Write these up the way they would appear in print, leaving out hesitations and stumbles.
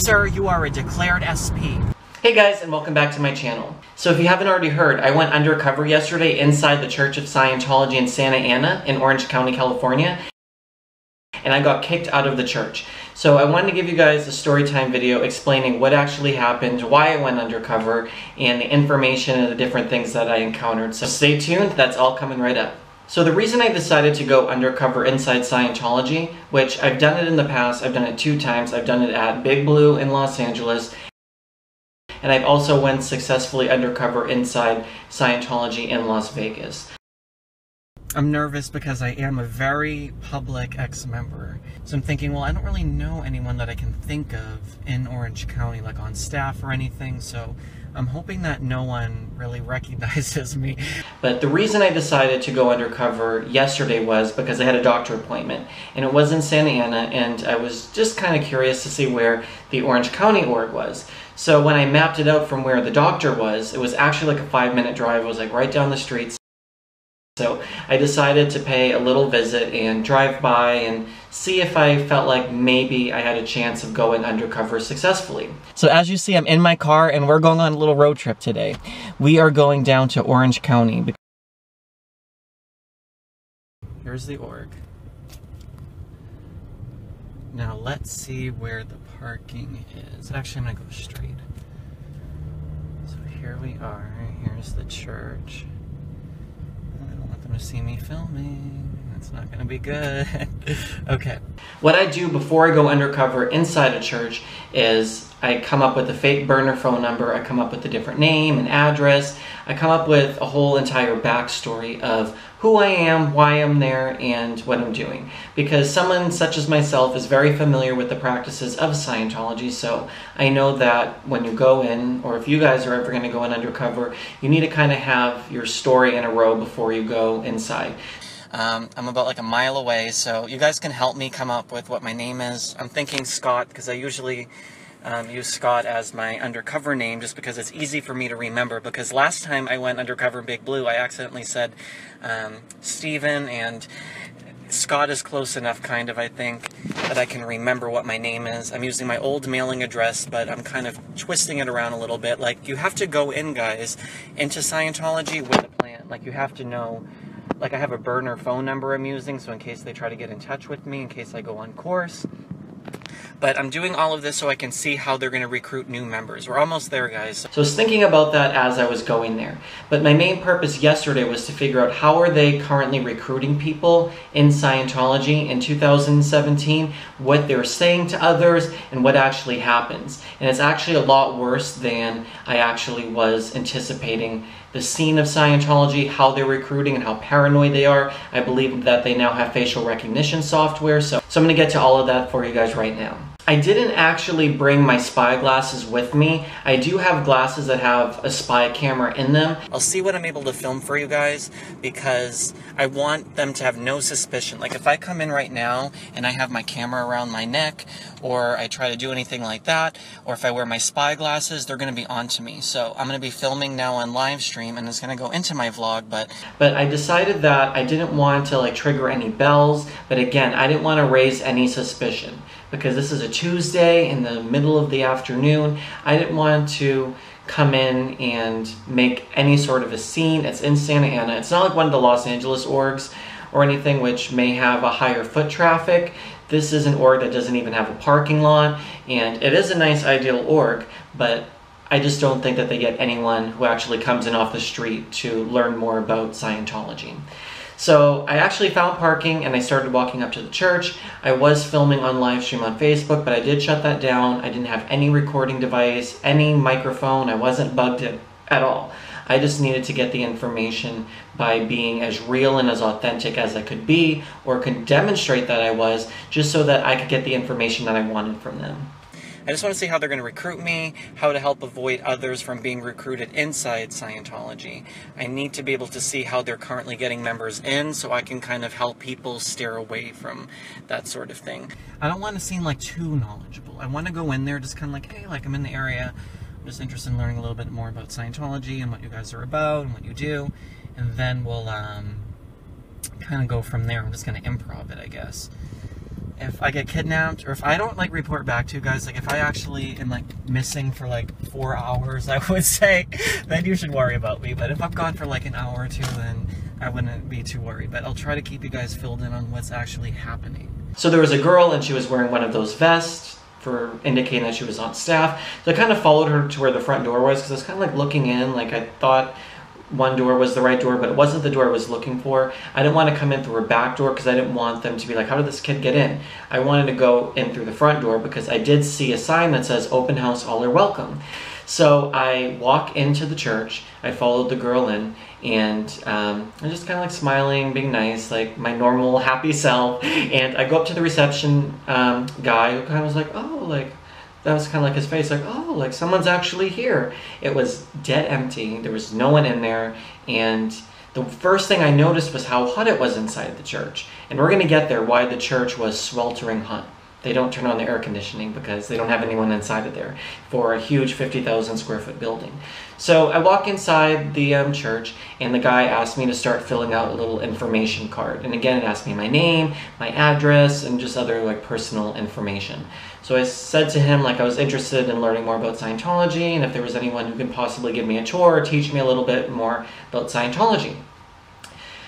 sir, you are a declared SP. Hey guys, and welcome back to my channel. So if you haven't already heard, I went undercover yesterday inside the Church of Scientology in Santa Ana in Orange County, California, and I got kicked out of the church. So I wanted to give you guys a story time video explaining what actually happened, why I went undercover, and the information and the different things that I encountered. So stay tuned, that's all coming right up. So the reason I decided to go undercover inside Scientology, which I've done it in the past, I've done it 2 times, I've done it at Big Blue in Los Angeles, and I've also went successfully undercover inside Scientology in Las Vegas. I'm nervous because I am a very public ex-member. So I'm thinking, well, I don't really know anyone that I can think of in Orange County, like on staff or anything, so I'm hoping that no one really recognizes me. But the reason I decided to go undercover yesterday was because I had a doctor appointment, and it was in Santa Ana, and I was just kind of curious to see where the Orange County org was. So when I mapped it out from where the doctor was, it was actually like a 5-minute drive. It was like right down the street. So I decided to pay a little visit and drive by and see if I felt like maybe I had a chance of going undercover successfully. So as you see, I'm in my car and we're going on a little road trip today. We are going down to Orange County. Here's the org. Now let's see where the parking is. Actually, I'm gonna go straight. So here we are. Here's the church. To see me filming. That's not gonna be good. Okay. What I do before I go undercover inside a church is I come up with a fake burner phone number, I come up with a different name and address, I come up with a whole entire backstory of who I am, why I'm there, and what I'm doing. Because someone such as myself is very familiar with the practices of Scientology, so I know that when you go in, or if you guys are ever going to go in undercover, you need to kind of have your story in a row before you go inside. I'm about like a mile away, so you guys can help me come up with what my name is. I'm thinking Scott, because I usually use Scott as my undercover name just because it's easy for me to remember, because last time I went undercover in Big Blue, I accidentally said Steven, and Scott is close enough, kind of, I think, that I can remember what my name is. I'm using my old mailing address, but I'm kind of twisting it around a little bit. Like, you have to go in, guys, into Scientology with a plan. Like, you have to know, like, I have a burner phone number I'm using, so in case they try to get in touch with me, in case I go on course. But I'm doing all of this so I can see how they're going to recruit new members. We're almost there, guys. So I was thinking about that as I was going there. But my main purpose yesterday was to figure out how are they currently recruiting people in Scientology in 2017, what they're saying to others, and what actually happens. And it's actually a lot worse than I actually was anticipating. The scene of Scientology, how they're recruiting and how paranoid they are. I believe that they now have facial recognition software, so I'm going to get to all of that for you guys right now. I didn't actually bring my spy glasses with me. I do have glasses that have a spy camera in them. I'll see what I'm able to film for you guys because I want them to have no suspicion. Like if I come in right now and I have my camera around my neck, or I try to do anything like that, or if I wear my spy glasses, they're going to be onto me. So I'm going to be filming now on live stream and it's going to go into my vlog, but I decided that I didn't want to like trigger any bells, but again, I didn't want to raise any suspicion. Because this is a Tuesday in the middle of the afternoon, I didn't want to come in and make any sort of a scene. It's in Santa Ana. It's not like one of the Los Angeles orgs or anything which may have a higher foot traffic. This is an org that doesn't even have a parking lot, and it is a nice ideal org, but I just don't think that they get anyone who actually comes in off the street to learn more about Scientology. So I actually found parking and I started walking up to the church. I was filming on live stream on Facebook, but I did shut that down. I didn't have any recording device, any microphone. I wasn't bugged at all. I just needed to get the information by being as real and as authentic as I could be, or could demonstrate that I was, just so that I could get the information that I wanted from them. I just want to see how they're going to recruit me, how to help avoid others from being recruited inside Scientology. I need to be able to see how they're currently getting members in so I can kind of help people steer away from that sort of thing. I don't want to seem like too knowledgeable. I want to go in there just kind of like, hey, like I'm in the area. I'm just interested in learning a little bit more about Scientology and what you guys are about and what you do. And then we'll kind of go from there. I'm just going to improv it, I guess. if I get kidnapped, or if I don't like report back to you guys, like if I actually am like missing for like 4 hours, I would say, then you should worry about me. But if I'm gone for like an hour or two, then I wouldn't be too worried. But I'll try to keep you guys filled in on what's actually happening. So there was a girl, and she was wearing one of those vests for indicating that she was on staff. So I kind of followed her to where the front door was, because I was kind of like looking in, like I thought one door was the right door, but it wasn't the door I was looking for. I didn't want to come in through a back door because I didn't want them to be like, how did this kid get in? I wanted to go in through the front door because I did see a sign that says open house, all are welcome. So I walk into the church, I followed the girl in, and I'm just kind of like smiling, being nice, like my normal happy self. And I go up to the reception guy, who kind of was like, oh, like, that was kind of like his face, like, oh, like someone's actually here. It was dead empty. There was no one in there. And the first thing I noticed was how hot it was inside the church. And we're going to get there why the church was sweltering hot. They don't turn on the air conditioning because they don't have anyone inside of there for a huge 50,000 square foot building. So I walk inside the church, and the guy asked me to start filling out a little information card. And again, it asked me my name, my address, and just other like personal information. So I said to him, like, I was interested in learning more about Scientology, and if there was anyone who could possibly give me a tour or teach me a little bit more about Scientology.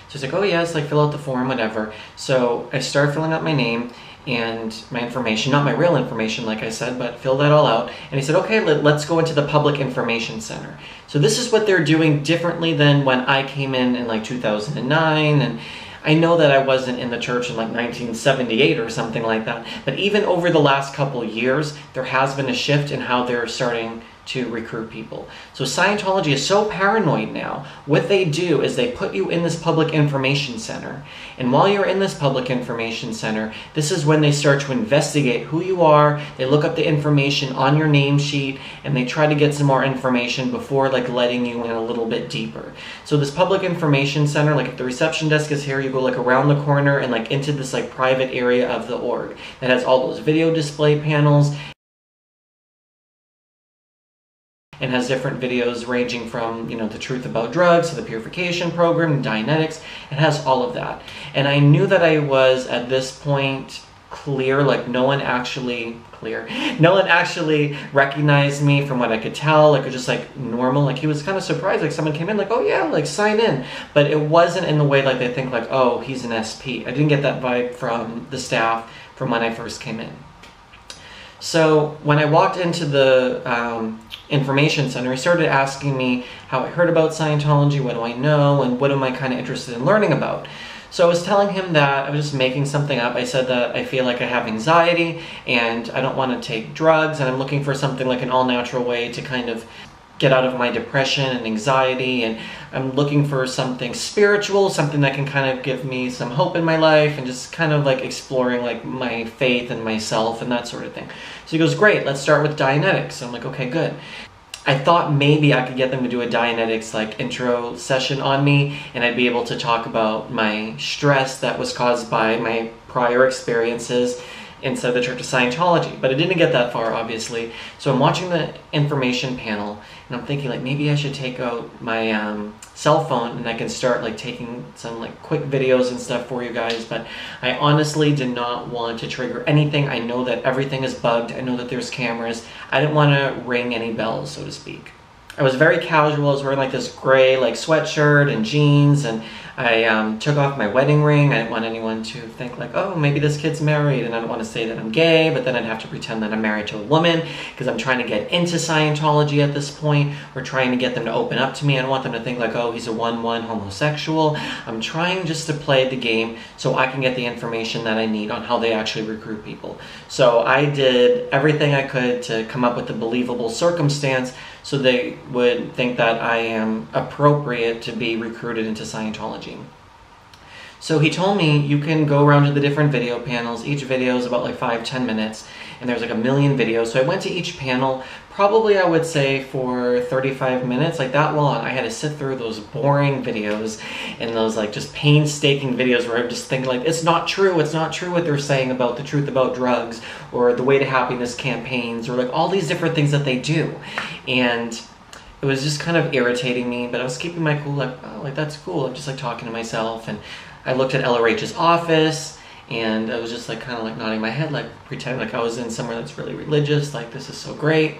So he's like, oh yes, like fill out the form, whatever. So I started filling out my name and my information, not my real information, like I said, but fill that all out. And he said, okay, let's go into the Public Information Center. So this is what they're doing differently than when I came in like 2009, and I know that I wasn't in the church in like 1978 or something like that, but even over the last couple of years, there has been a shift in how they're starting to recruit people. So Scientology is so paranoid now. What they do is they put you in this public information center, and while you're in this public information center, this is when they start to investigate who you are. They look up the information on your name sheet, and they try to get some more information before like letting you in a little bit deeper. So this public information center, like if the reception desk is here, you go like around the corner and like into this like private area of the org that has all those video display panels, and has different videos ranging from, you know, the truth about drugs to the purification program, Dianetics. It has all of that. And I knew that I was at this point clear, like no one actually recognized me from what I could tell, like just like normal. Like he was kind of surprised, like someone came in like, oh yeah, like sign in. But it wasn't in the way like they think like, oh, he's an SP. I didn't get that vibe from the staff from when I first came in. So when I walked into the information center, he started asking me how I heard about Scientology, what do I know, and what am I kind of interested in learning about. So I was telling him that I was just making something up. I said that I feel like I have anxiety and I don't want to take drugs, and I'm looking for something like an all-natural way to kind of get out of my depression and anxiety, and I'm looking for something spiritual, something that can kind of give me some hope in my life, and just kind of like exploring like my faith and myself and that sort of thing. So he goes, great, let's start with Dianetics. So I'm like, okay, good. I thought maybe I could get them to do a Dianetics like intro session on me, and I'd be able to talk about my stress that was caused by my prior experiences inside the Church of Scientology. But it didn't get that far, obviously. So I'm watching the information panel, and I'm thinking like maybe I should take out my cell phone and I can start like taking some like quick videos and stuff for you guys. But I honestly did not want to trigger anything. I know that everything is bugged. I know that there's cameras. I didn't want to ring any bells, so to speak. I was very casual. I was wearing like this gray like sweatshirt and jeans, and I took off my wedding ring. I didn't want anyone to think like, oh, maybe this kid's married, and I don't want to say that I'm gay, but then I'd have to pretend that I'm married to a woman because I'm trying to get into Scientology at this point. We're trying to get them to open up to me. I don't want them to think like, oh, he's a 1-1 homosexual. I'm trying just to play the game so I can get the information that I need on how they actually recruit people. So I did everything I could to come up with a believable circumstance so they would think that I am appropriate to be recruited into Scientology. So he told me you can go around to the different video panels. Each video is about like 5-10 minutes, and there's like 1 million videos. So I went to each panel, probably I would say for 35 minutes, like that long. I had to sit through those boring videos and those like just painstaking videos where I'm just thinking like, it's not true what they're saying about the truth about drugs or the Way to Happiness campaigns or like all these different things that they do. And it was just kind of irritating me, but I was keeping my cool, like, oh, like that's cool. I'm just like talking to myself, and I looked at LRH's office, and I was just like kind of like nodding my head, like pretending like I was in somewhere that's really religious, like this is so great.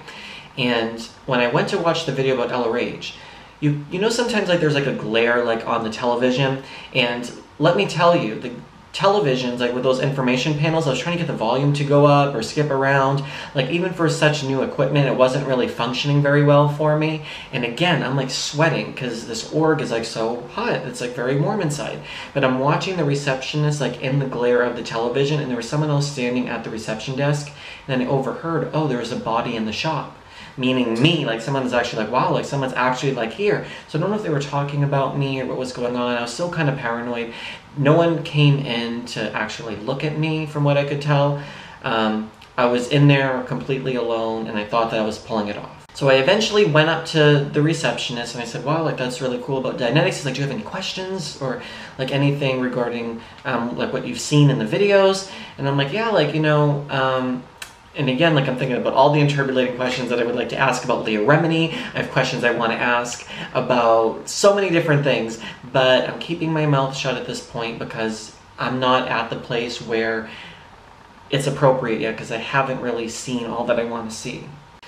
And when I went to watch the video about LRH, you know sometimes like there's like a glare like on the television, and let me tell you, the televisions, like with those information panels, I was trying to get the volume to go up or skip around. Like even for such new equipment, it wasn't really functioning very well for me. And again, I'm like sweating because this org is like so hot. It's like very warm inside. But I'm watching the receptionist like in the glare of the television, and there was someone else standing at the reception desk. And then I overheard, oh, there's a body in the shop. Meaning me, like someone's actually like, wow, like someone's actually like here. So I don't know if they were talking about me or what was going on. I was still kind of paranoid. No one came in to actually look at me from what I could tell. I was in there completely alone, and I thought that I was pulling it off. So I eventually went up to the receptionist and I said, wow, like that's really cool about Dianetics. He's like, do you have any questions or like anything regarding like what you've seen in the videos? And I'm like, yeah, like, you know, and again, like I'm thinking about all the interpolating questions that I would like to ask about Leah Remini. I have questions I want to ask about so many different things, but I'm keeping my mouth shut at this point because I'm not at the place where it's appropriate yet, because I haven't really seen all that I want to see.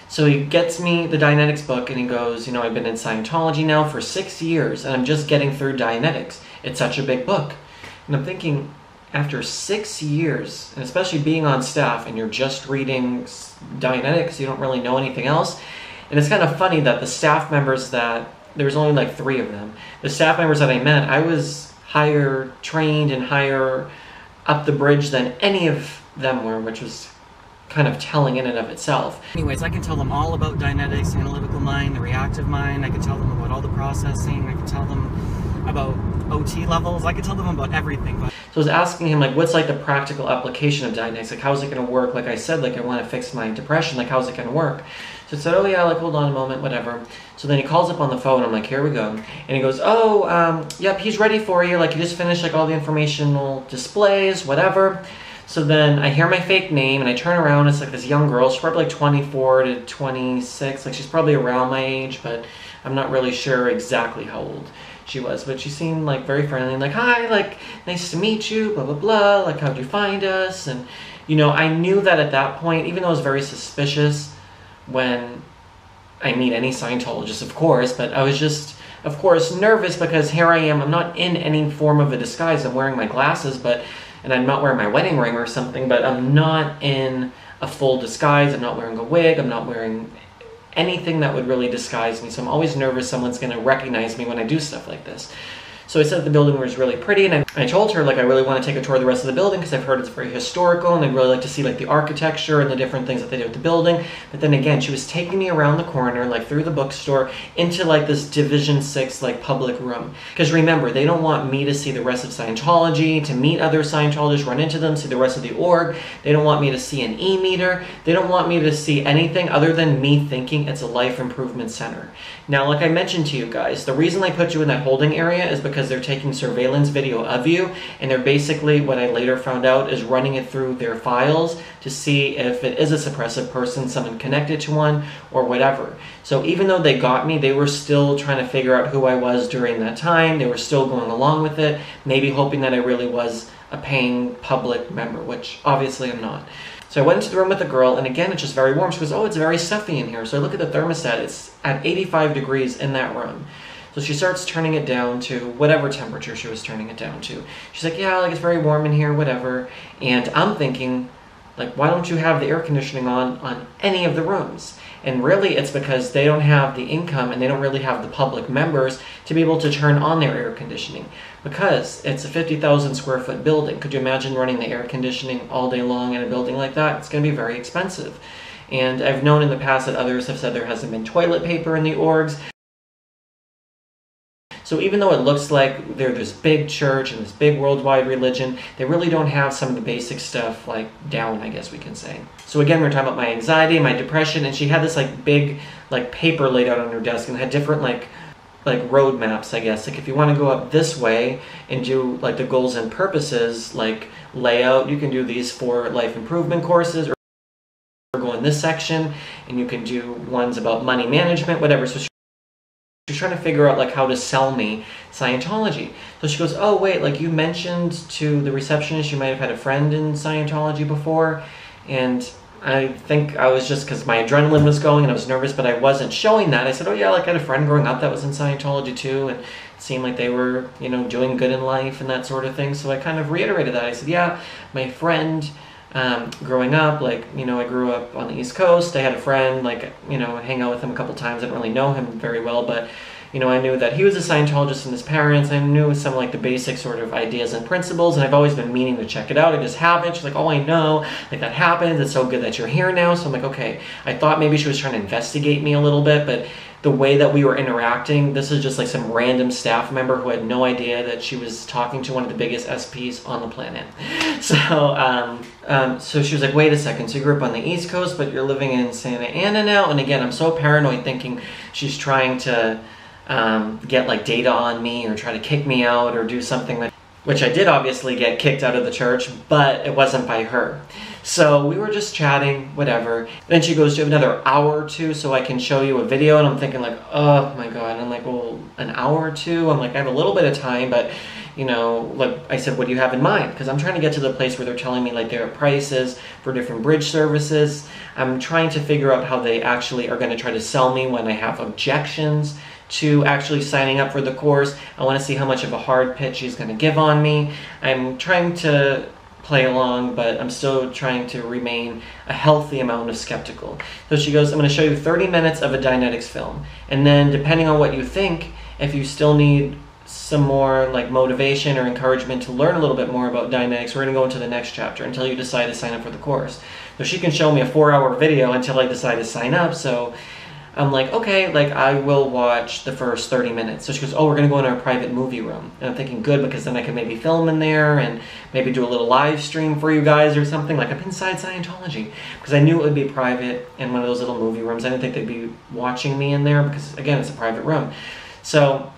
So he gets me the Dianetics book and he goes, you know, I've been in Scientology now for 6 years and I'm just getting through Dianetics. It's such a big book. And I'm thinking, after 6 years, and especially being on staff and you're just reading Dianetics, you don't really know anything else. And it's kind of funny that the staff members that, there was only like 3 of them. The staff members that I met, I was higher trained and higher up the bridge than any of them were, which was kind of telling in and of itself. Anyways, I can tell them all about Dianetics, the analytical mind, the reactive mind. I can tell them about all the processing. I can tell them about OT levels. I can tell them about everything. But so I was asking him, like, what's like the practical application of Dianetics? Like, how's it going to work? Like I said, like I want to fix my depression. Like, how's it going to work? So I said, oh yeah, like hold on a moment, whatever. So then he calls up on the phone. I'm like, here we go. And he goes, oh, yep, he's ready for you. Like, he just finished like all the informational displays, whatever. So then I hear my fake name and I turn around. It's like this young girl. She's probably like 24 to 26. Like she's probably around my age, but I'm not really sure exactly how old she was. But she seemed like very friendly. Like, hi, like nice to meet you, blah, blah, blah. Like, how'd you find us? And, you know, I knew that at that point, even though I was very suspicious when I meet any Scientologist, of course, but I was just, of course, nervous because here I am. I'm not in any form of a disguise. I'm wearing my glasses, but... and I'm not wearing my wedding ring or something, but I'm not in a full disguise. I'm not wearing a wig. I'm not wearing anything that would really disguise me. So I'm always nervous someone's going to recognize me when I do stuff like this. So I said the building was really pretty, and I told her, like, I really want to take a tour of the rest of the building because I've heard it's very historical, and I'd really like to see, like, the architecture and the different things that they did with the building. But then again, she was taking me around the corner, like, through the bookstore, into, like, this Division 6, like, public room. Because remember, they don't want me to see the rest of Scientology, to meet other Scientologists, run into them, see the rest of the org. They don't want me to see an e-meter. They don't want me to see anything other than me thinking it's a life improvement center. Now, like I mentioned to you guys, the reason they put you in that holding area is because they're taking surveillance video of you, and they're basically, what I later found out, is running it through their files to see if it is a suppressive person, someone connected to one, or whatever. So even though they got me, they were still trying to figure out who I was during that time. They were still going along with it, maybe hoping that I really was a paying public member, which obviously I'm not. So I went into the room with the girl, and again, it's just very warm. She goes, oh, it's very stuffy in here. So I look at the thermostat. It's at 85 degrees in that room. So she starts turning it down to whatever temperature she was turning it down to. She's like, yeah, like it's very warm in here, whatever. And I'm thinking, like, why don't you have the air conditioning on any of the rooms? And really, it's because they don't have the income and they don't really have the public members to be able to turn on their air conditioning. Because it's a 50,000 square foot building. Could you imagine running the air conditioning all day long in a building like that? It's going to be very expensive. And I've known in the past that others have said there hasn't been toilet paper in the orgs. So even though it looks like they're this big church and this big worldwide religion, they really don't have some of the basic stuff like down, I guess we can say. So again, we're talking about my anxiety, my depression, and she had this like big like paper laid out on her desk and had different like road maps, I guess. Like if you want to go up this way and do like the goals and purposes like layout, you can do these 4 life improvement courses, or go in this section and you can do ones about money management, whatever. So She's trying to figure out like how to sell me Scientology. So she goes, oh wait, like you mentioned to the receptionist you might have had a friend in Scientology before, and I think I was just, because my adrenaline was going and I was nervous, but I wasn't showing that. I said, oh yeah, like I had a friend growing up that was in Scientology too, and it seemed like they were, you know, doing good in life and that sort of thing. So I kind of reiterated that. I said, yeah, my friend, growing up, like, you know, I grew up on the East Coast. I had a friend, like, you know, hang out with him a couple times. I didn't really know him very well, but you know, I knew that he was a Scientologist and his parents. I knew some like the basic sort of ideas and principles, and I've always been meaning to check it out. I just haven't. She's like, oh, I know, like that happens. It's so good that you're here now. So I'm like, okay. I thought maybe she was trying to investigate me a little bit, but the way that we were interacting, this is just like some random staff member who had no idea that she was talking to one of the biggest SPs on the planet. So she was like, wait a second, so you grew up on the East Coast, but you're living in Santa Ana now? And again, I'm so paranoid thinking she's trying to get like data on me or try to kick me out or do something like, which I did obviously get kicked out of the church, but it wasn't by her. So we were just chatting, whatever. Then she goes, do you have another hour or two so I can show you a video? And I'm thinking like, oh my God. And I'm like, well, an hour or two? I'm like, I have a little bit of time, but you know, like I said, what do you have in mind? Because I'm trying to get to the place where they're telling me like their prices for different bridge services. I'm trying to figure out how they actually are going to try to sell me when I have objections to actually signing up for the course. I want to see how much of a hard pitch she's going to give on me. I'm trying to play along, but I'm still trying to remain a healthy amount of skeptical. So she goes, I'm going to show you 30 minutes of a Dianetics film. And then depending on what you think, if you still need some more like motivation or encouragement to learn a little bit more about Dianetics, we're going to go into the next chapter until you decide to sign up for the course. So she can show me a 4-hour video until I decide to sign up. So I'm like, okay, like I will watch the first 30 minutes. So she goes, oh, we're going to go in our private movie room. And I'm thinking, good, because then I can maybe film in there and maybe do a little live stream for you guys or something. Like I'm inside Scientology. Because I knew it would be private in one of those little movie rooms. I didn't think they'd be watching me in there because, again, it's a private room. So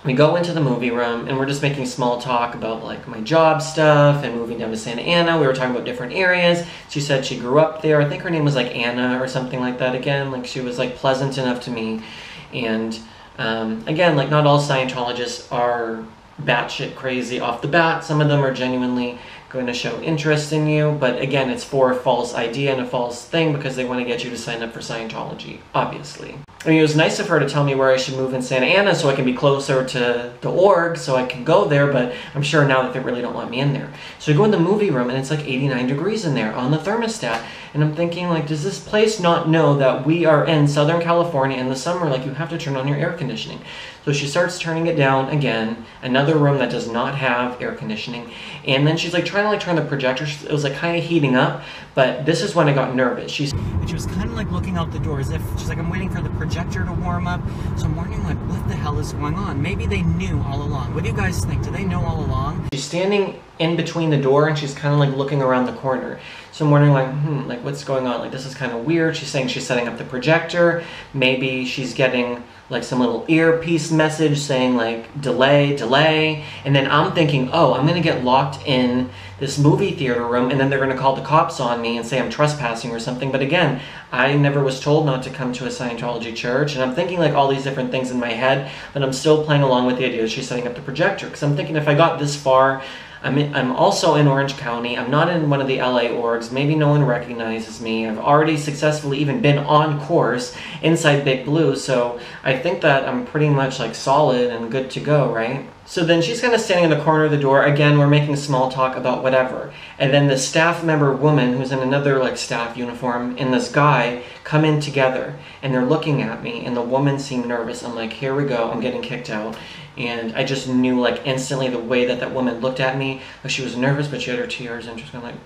we go into the movie room and we're just making small talk about like my job stuff and moving down to Santa Ana. We were talking about different areas. She said she grew up there. I think her name was like Anna or something like that again. Like she was like pleasant enough to me. And again, like not all Scientologists are batshit crazy off the bat. Some of them are genuinely going to show interest in you. But again, it's for a false idea and a false thing because they want to get you to sign up for Scientology, obviously. I mean, it was nice of her to tell me where I should move in Santa Ana so I can be closer to the org so I can go there, but I'm sure now that they really don't want me in there. So I go in the movie room and it's like 89 degrees in there on the thermostat. And I'm thinking like, does this place not know that we are in Southern California in the summer? Like you have to turn on your air conditioning. So she starts turning it down again, another room that does not have air conditioning. And then she's like trying to like turn the projector. It was like kind of heating up, but this is when I got nervous. She was kind of like looking out the door as if she's like, I'm waiting for the projector to warm up. So I'm wondering like, what the hell is going on? Maybe they knew all along. What do you guys think? Do they know all along? She's standing in between the door and she's kind of like looking around the corner. So I'm wondering like, like what's going on? Like this is kind of weird. She's saying she's setting up the projector. Maybe she's getting like some little earpiece message saying like delay, delay. And then I'm thinking, oh, I'm gonna get locked in this movie theater room and then they're gonna call the cops on me and say I'm trespassing or something. But again, I never was told not to come to a Scientology church. And I'm thinking like all these different things in my head, but I'm still playing along with the idea that she's setting up the projector. Because I'm thinking if I got this far, I'm also in Orange County. I'm not in one of the LA orgs. Maybe no one recognizes me. I've already successfully even been on course inside Big Blue. So I think that I'm pretty much like solid and good to go, right? So then she's kind of standing in the corner of the door. Again, we're making small talk about whatever. And then the staff member woman who's in another like staff uniform and this guy come in together and they're looking at me and the woman seemed nervous. I'm like, here we go. I'm getting kicked out. And I just knew like instantly the way that that woman looked at me. Like she was nervous, but she had her tears and just kind of like,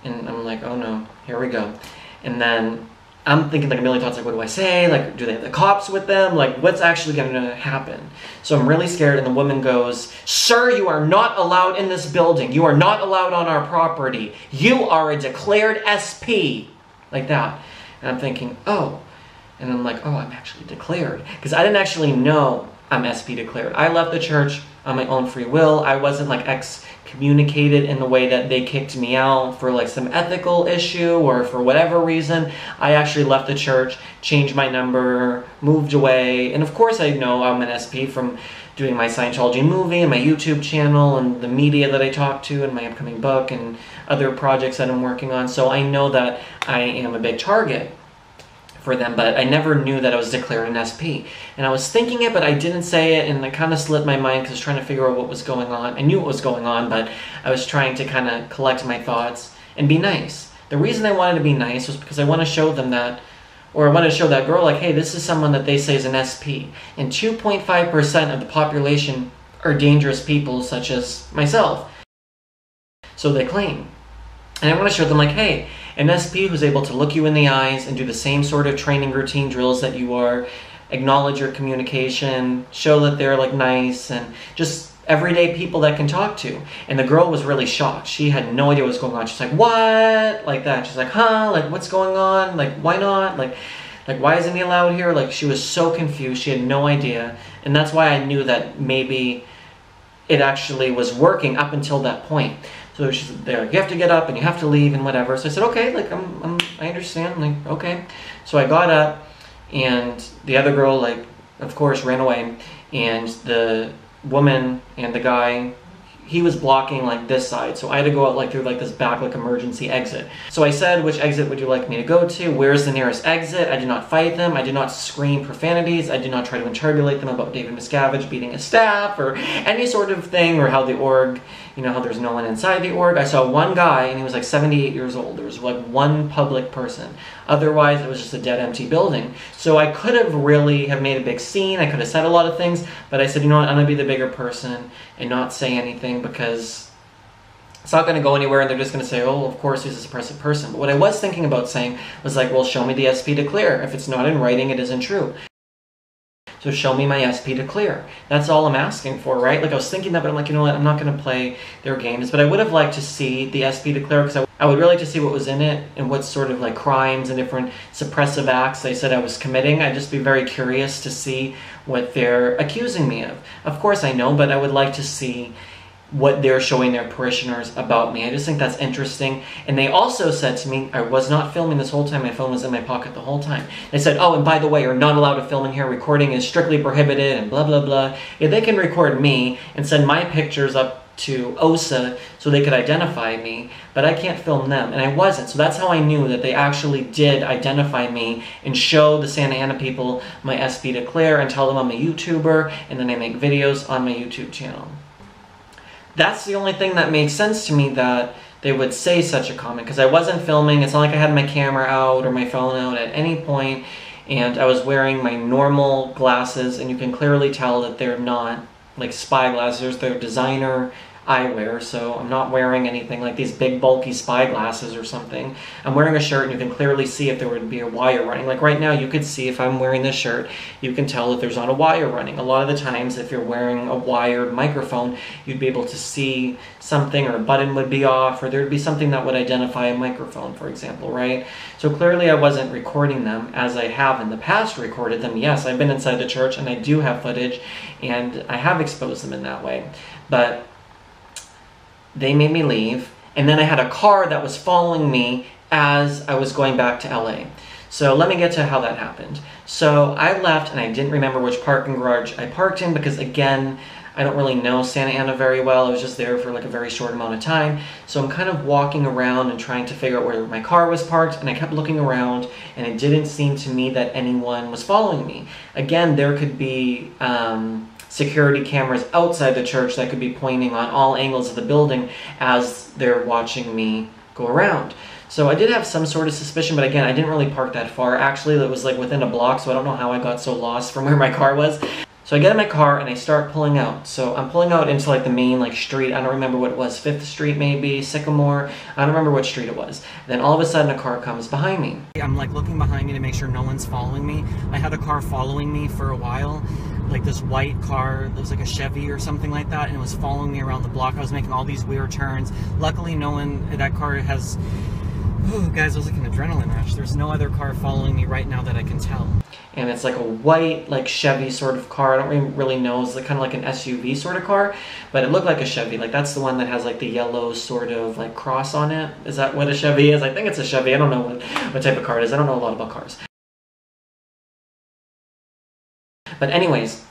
and I'm like, oh no, here we go. And then I'm thinking like a million thoughts, like what do I say? Like do they have the cops with them? Like what's actually going to happen? So I'm really scared and the woman goes, sir, you are not allowed in this building. You are not allowed on our property. You are a declared SP. Like that. And I'm thinking, oh. And I'm like, oh, I'm actually declared. Because I didn't actually know I'm SP declared. I left the church on my own free will. I wasn't like excommunicated in the way that they kicked me out for like some ethical issue or for whatever reason. I actually left the church, changed my number, moved away. And of course I know I'm an SP from doing my Scientology movie and my YouTube channel and the media that I talk to and my upcoming book and other projects that I'm working on. So I know that I am a big target for them, but I never knew that I was declared an SP. And I was thinking it, but I didn't say it, and it kind of slipped my mind because I was trying to figure out what was going on. I knew what was going on, but I was trying to kind of collect my thoughts and be nice. The reason I wanted to be nice was because I want to show them that, or I wanted to show that girl, like, hey, this is someone that they say is an SP. And 2.5% of the population are dangerous people, such as myself. So they claim. And I want to show them, like, hey, an SP who's able to look you in the eyes and do the same sort of training routine drills that you are, acknowledge your communication, show that they're like nice, and just everyday people that can talk to. And the girl was really shocked. She had no idea what was going on. She's like, what? Like that. She's like, huh? Like, what's going on? Like, why not? Like why isn't he allowed here? Like, she was so confused. She had no idea. And that's why I knew that maybe it actually was working up until that point. So she's there, you have to get up and you have to leave and whatever. So I said, okay, like I understand, like, okay. So I got up, and the other girl, like, of course, ran away, and the woman and the guy, he was blocking like this side, so I had to go out like through like this back like emergency exit. So I said, which exit would you like me to go to? Where's the nearest exit? I did not fight them. I did not scream profanities. I did not try to interrogate them about David Miscavige beating his staff or any sort of thing, or how the org, you know, how there's no one inside the org. I saw one guy, and he was like 78 years old. There was like one public person. Otherwise, it was just a dead, empty building. So I could have really have made a big scene. I could have said a lot of things, but I said, you know what, I'm going to be the bigger person and not say anything, because it's not going to go anywhere, and they're just going to say, oh, of course he's a suppressive person. But what I was thinking about saying was like, well, show me the SP to clear. If it's not in writing, it isn't true. So show me my SP to clear. That's all I'm asking for, right? Like, I was thinking that, but I'm like, you know what, I'm not going to play their games. But I would have liked to see the SP to clear, because I would really like to see what was in it and what sort of like crimes and different suppressive acts they said I was committing. I'd just be very curious to see what they're accusing me of. Of course I know, but I would like to see what they're showing their parishioners about me. I just think that's interesting. And they also said to me, I was not filming this whole time, my phone was in my pocket the whole time. They said, oh, and by the way, you're not allowed to film in here, recording is strictly prohibited, and blah, blah, blah. Yeah, they can record me and send my pictures up to OSA so they could identify me, but I can't film them, and I wasn't. So that's how I knew that they actually did identify me and show the Santa Ana people my SP to clear and tell them I'm a YouTuber, and then I make videos on my YouTube channel. That's the only thing that makes sense to me, that they would say such a comment, because I wasn't filming. It's not like I had my camera out or my phone out at any point, and I was wearing my normal glasses, and you can clearly tell that they're not like spy glasses. They're designer eyewear, so I'm not wearing anything like these big bulky spy glasses or something. I'm wearing a shirt, and you can clearly see if there would be a wire running. Like right now, you could see if I'm wearing this shirt, you can tell that there's not a wire running. A lot of the times, if you're wearing a wired microphone, you'd be able to see something, or a button would be off, or there'd be something that would identify a microphone, for example, right? So clearly I wasn't recording them as I have in the past recorded them. Yes, I've been inside the church, and I do have footage, and I have exposed them in that way. But they made me leave, and then I had a car that was following me as I was going back to LA. So let me get to how that happened. So I left, and I didn't remember which parking garage I parked in, because again, I don't really know Santa Ana very well. I was just there for like a very short amount of time. So I'm kind of walking around and trying to figure out where my car was parked, and I kept looking around, and it didn't seem to me that anyone was following me. Again, there could be security cameras outside the church that could be pointing on all angles of the building as they're watching me go around. So I did have some sort of suspicion, but again, I didn't really park that far. Actually, it was like within a block, so I don't know how I got so lost from where my car was. So I get in my car and I start pulling out. So I'm pulling out into like the main like street. I don't remember what it was, 5th Street maybe, Sycamore. I don't remember what street it was. Then all of a sudden a car comes behind me. I'm like looking behind me to make sure no one's following me. I had a car following me for a while, like this white car. It was like a Chevy or something like that, and it was following me around the block. I was making all these weird turns. Luckily no one, that car has, oh guys, I was like an adrenaline rush. There's no other car following me right now that I can tell. and it's like a white, like Chevy sort of car. I don't really know. It's kind of like an SUV sort of car, but it looked like a Chevy. Like that's the one that has like the yellow sort of like cross on it. Is that what a Chevy is? I think it's a Chevy. I don't know what type of car it is. I don't know a lot about cars. But anyways,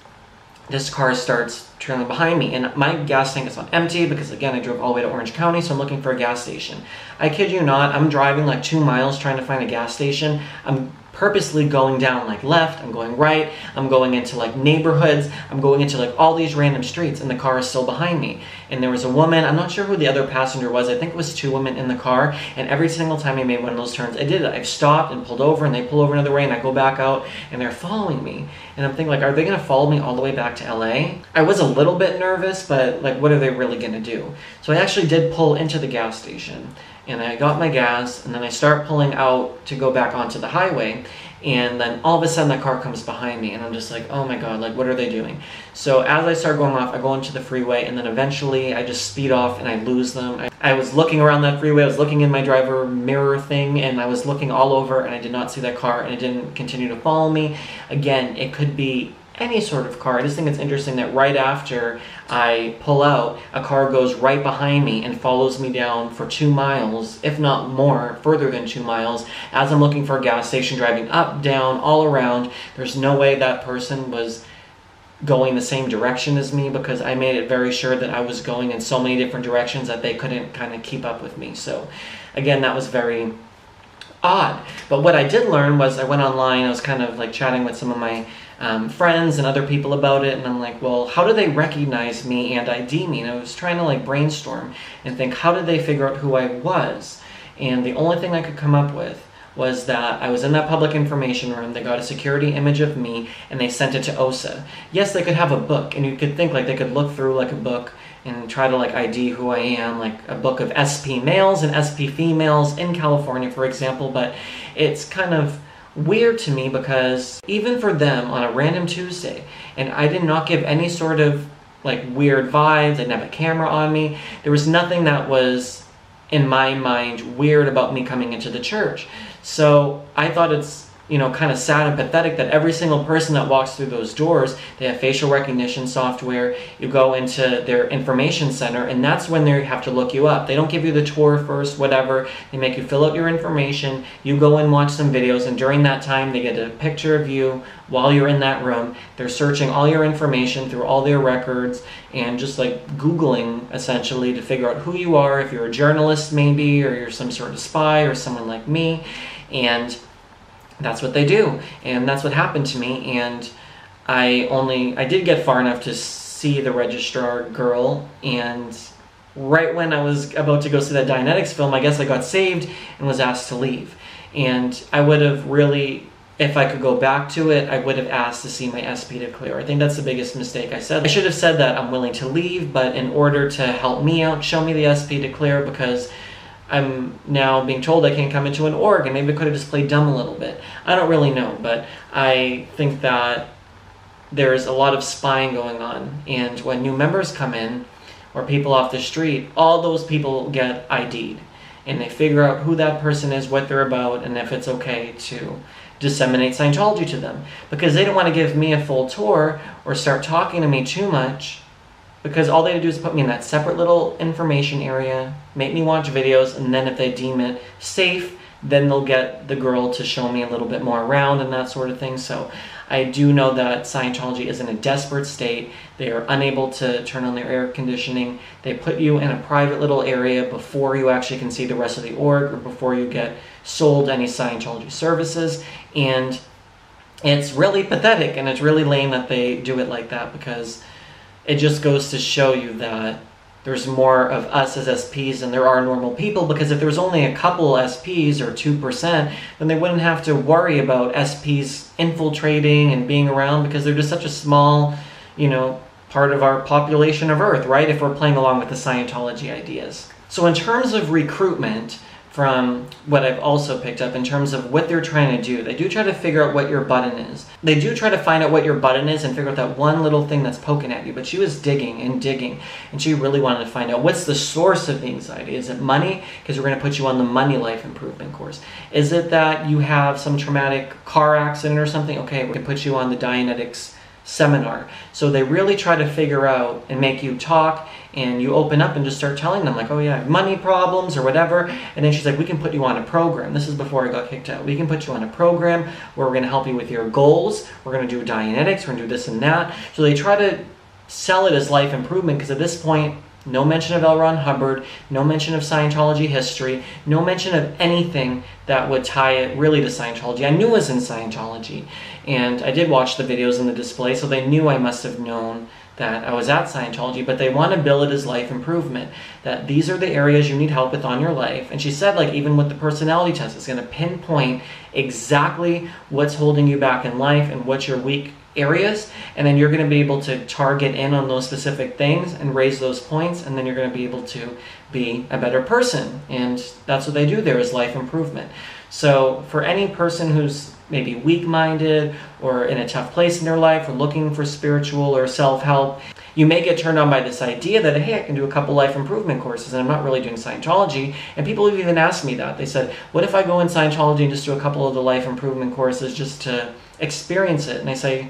this car starts trailing behind me, and my gas tank is on empty because, again, I drove all the way to Orange County, so I'm looking for a gas station. I kid you not, I'm driving like 2 miles trying to find a gas station. I'm purposely going down like left, I'm going right, I'm going into like neighborhoods, I'm going into like all these random streets, and the car is still behind me. And there was a woman, I'm not sure who the other passenger was, I think it was 2 women in the car, and every single time I made one of those turns, I did it. I've stopped and pulled over, and they pull over another way, and I go back out, and they're following me. And I'm thinking, like, are they gonna follow me all the way back to LA? I was a little bit nervous, but like, what are they really gonna do? So I actually did pull into the gas station, and I got my gas, and then I start pulling out to go back onto the highway, and then all of a sudden that car comes behind me, and I'm just like, oh my god, like, what are they doing? So as I start going off, I go into the freeway, and then eventually I just speed off and I lose them. I was looking around that freeway, I was looking in my driver mirror thing, and I was looking all over, and I did not see that car, and it didn't continue to follow me. Again, it could be any sort of car. I just think it's interesting that right after I pull out, a car goes right behind me and follows me down for 2 miles, if not more, further than 2 miles, as I'm looking for a gas station, driving up, down, all around. There's no way that person was going the same direction as me, because I made it very sure that I was going in so many different directions that they couldn't kind of keep up with me. So again, that was very odd. But what I did learn was, I went online, I was kind of like chatting with some of my friends and other people about it, and I'm like, well, how do they recognize me and ID me? And I was trying to like brainstorm and think, how did they figure out who I was? And the only thing I could come up with was that I was in that public information room, they got a security image of me, and they sent it to OSA. Yes, they could have a book, and you could think like they could look through like a book and try to like ID who I am, like a book of SP males and SP females in California, for example, but it's kind of weird to me, because even for them on a random Tuesday, and I did not give any sort of like weird vibes, I didn't have a camera on me, there was nothing that was in my mind weird about me coming into the church. So I thought it's, you know, kind of sad and pathetic that every single person that walks through those doors, they have facial recognition software. You go into their information center, and that's when they have to look you up. They don't give you the tour first, whatever. They make you fill out your information. You go and watch some videos, and during that time, they get a picture of you while you're in that room. They're searching all your information through all their records, and just like Googling, essentially, to figure out who you are, if you're a journalist maybe, or you're some sort of spy, or someone like me. And that's what they do, and that's what happened to me. And I did get far enough to see the registrar girl, and right when I was about to go see that Dianetics film, I guess I got saved and was asked to leave. And I would have really, if I could go back to it, I would have asked to see my SP to clear. I think that's the biggest mistake I said. I should have said that I'm willing to leave, but in order to help me out, show me the SP to clear, because I'm now being told I can't come into an org, and maybe I could have just played dumb a little bit. I don't really know, but I think that there's a lot of spying going on, and when new members come in, or people off the street, all those people get ID'd, and they figure out who that person is, what they're about, and if it's okay to disseminate Scientology to them. Because they don't want to give me a full tour or start talking to me too much, because all they do is put me in that separate little information area, make me watch videos, and then if they deem it safe, then they'll get the girl to show me a little bit more around and that sort of thing. So I do know that Scientology is in a desperate state. They are unable to turn on their air conditioning. They put you in a private little area before you actually can see the rest of the org, or before you get sold any Scientology services. And it's really pathetic, and it's really lame that they do it like that, because it just goes to show you that there's more of us as SPs than there are normal people, because if there was only a couple SPs or 2%, then they wouldn't have to worry about SPs infiltrating and being around, because they're just such a small, you know, part of our population of Earth, right? If we're playing along with the Scientology ideas. So in terms of recruitment, from what I've also picked up in terms of what they're trying to do. They do try to figure out what your button is. They do try to find out what your button is and figure out that one little thing that's poking at you. But she was digging and digging, and she really wanted to find out what's the source of the anxiety. Is it money? Because we're going to put you on the money life improvement course. Is it that you have some traumatic car accident or something? Okay, we can put you on the Dianetics seminar. So they really try to figure out and make you talk, and you open up and just start telling them like, oh yeah, money problems or whatever. And then she's like, we can put you on a program. This is before I got kicked out. We can put you on a program where we're going to help you with your goals. We're going to do Dianetics. We're going to do this and that. So they try to sell it as life improvement, because at this point, no mention of L. Ron Hubbard, no mention of Scientology history, no mention of anything that would tie it really to Scientology. I knew it was in Scientology, and I did watch the videos in the display, so they knew I must have known that I was at Scientology, but they want to bill it as life improvement, that these are the areas you need help with on your life. And she said, like, even with the personality test, it's going to pinpoint exactly what's holding you back in life and what's your weak areas, and then you're going to be able to target in on those specific things and raise those points, and then you're going to be able to be a better person. And that's what they do there, is life improvement. So for any person who's maybe weak-minded or in a tough place in their life or looking for spiritual or self-help, you may get turned on by this idea that, hey, I can do a couple life improvement courses and I'm not really doing Scientology. And people have even asked me that. They said, what if I go in Scientology and just do a couple of the life improvement courses just to experience it? And I say,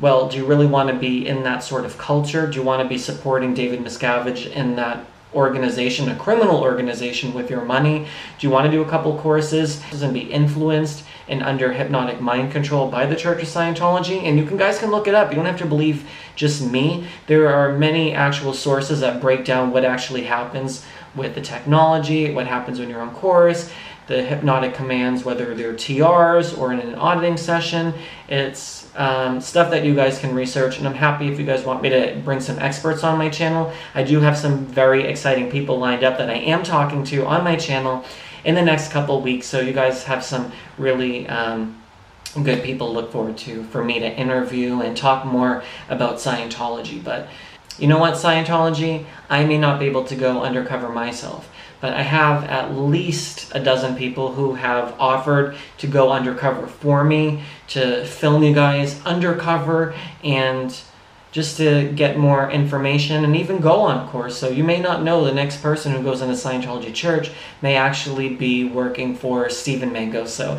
well, do you really want to be in that sort of culture? Do you want to be supporting David Miscavige in that organization, a criminal organization, with your money? Do you want to do a couple courses and be influenced and under hypnotic mind control by the Church of Scientology? And you guys can look it up. You don't have to believe just me. There are many actual sources that break down what actually happens with the technology, what happens when you're on course, the hypnotic commands, whether they're TRs or in an auditing session. It's stuff that you guys can research, and I'm happy if you guys want me to bring some experts on my channel. I do have some very exciting people lined up that I am talking to on my channel in the next couple weeks, so you guys have some really good people to look forward to for me to interview and talk more about Scientology. But you know what, Scientology, I may not be able to go undercover myself, but I have at least a dozen people who have offered to go undercover for me, to film you guys undercover, and just to get more information and even go on course. So you may not know the next person who goes into Scientology Church may actually be working for Stephen Mango. So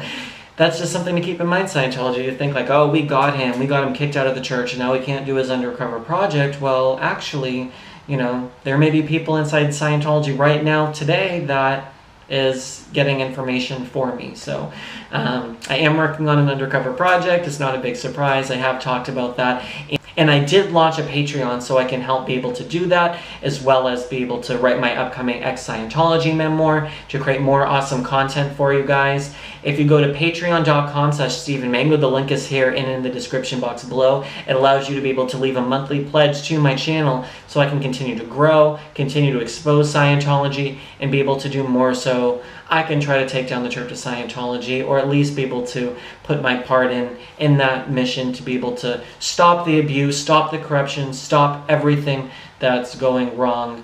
that's just something to keep in mind, Scientology. You think like, oh, we got him kicked out of the church, and now we can't do his undercover project. Well, actually, you know, there may be people inside Scientology right now today that is getting information for me. So I am working on an undercover project. It's not a big surprise. I have talked about that. And I did launch a Patreon so I can help be able to do that, as well as be able to write my upcoming ex-Scientology memoir to create more awesome content for you guys. If you go to patreon.com/Stephen Mango, the link is here and in the description box below. It allows you to be able to leave a monthly pledge to my channel so I can continue to grow, continue to expose Scientology, and be able to do more so I can try to take down the Church of Scientology, or at least be able to put my part in that mission to be able to stop the abuse, stop the corruption, stop everything that's going wrong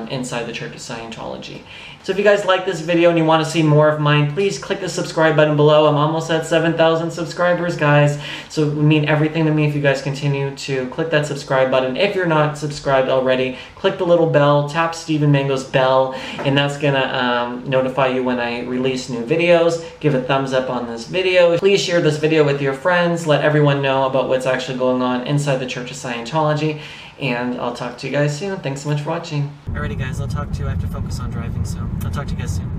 inside the Church of Scientology. So if you guys like this video and you want to see more of mine, please click the subscribe button below. I'm almost at 7,000 subscribers, guys. So it would mean everything to me if you guys continue to click that subscribe button. If you're not subscribed already, click the little bell, tap Stephen Mango's bell, and that's going to notify you when I release new videos. Give a thumbs up on this video. Please share this video with your friends. Let everyone know about what's actually going on inside the Church of Scientology. And I'll talk to you guys soon. Thanks so much for watching. Alrighty guys, I'll talk to you. I have to focus on driving, so I'll talk to you guys soon.